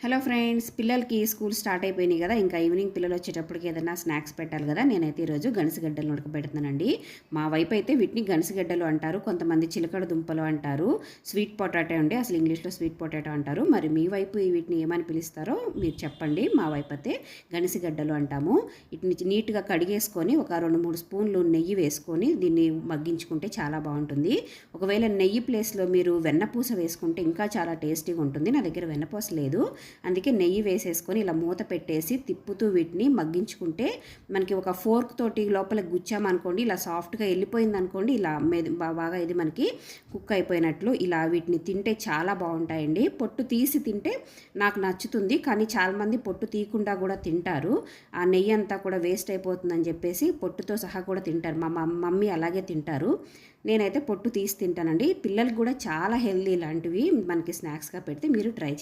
Hello friends, పిల్లలకి school start అయిపోయినాయి కదా. ఇంకా ఈవినింగ్ పిల్లలు వచ్చేటప్పటికి ఏదైనా స్నాక్స్ పెట్టాలి కదా. నేనైతే ఈరోజు గనిసగడ్డలు ఉడకబెడుతున్నానండి. మా వైపు అయితే వీటిని గనిసగడ్డలు అంటారు, కొంతమంది చిలకడ దుంపలు అంటారు, స్వీట్ పొటాటో అండి, అసలు ఇంగ్లీష్లో స్వీట్ పొటాటో అంటారు. మరి మీ వైపు వీటిని ఏమని పిలుస్తారో మీరు చెప్పండి. మా వైపు అయితే గనిసగడ్డలు అంటాము. వీటిని నీట్గా కడిగేసుకొని ఒక 2-3 స్పూన్లు నెయ్యి వేసుకొని దీన్ని మగ్గించుకుంటే చాలా బాగుంటుంది. ఒకవేళ నెయ్యి ప్లేస్లో మీరు వెన్నపూస వేసుకుంటే ఇంకా చాలా టేస్టీగా ఉంటుంది. నా దగ్గర వెన్నపూస లేదు, అందుకే నెయ్యి వేసేసుకొని ఇలా మూత పెట్టేసి తిప్పుతూ వీటిని మగ్గించుకుంటే మనకి ఒక ఫోర్క్ తోటి లోపల గుచ్చామనుకోండి, ఇలా సాఫ్ట్గా వెళ్ళిపోయింది అనుకోండి, ఇలా బాగా ఇది మనకి కుక్ అయిపోయినట్లు. ఇలా వీటిని తింటే చాలా బాగుంటాయండి. పొట్టు తీసి తింటే నాకు నచ్చుతుంది, కానీ చాలామంది పొట్టు తీయకుండా కూడా తింటారు. ఆ నెయ్యి అంతా కూడా వేస్ట్ అయిపోతుందని చెప్పేసి పొట్టుతో సహా కూడా తింటారు. మా మమ్మీ అలాగే తింటారు. నేనైతే పొట్టు తీసి తింటానండి. పిల్లలకు కూడా చాలా హెల్దీ, ఇలాంటివి మనకి స్నాక్స్గా పెడితే మీరు ట్రై చేయండి.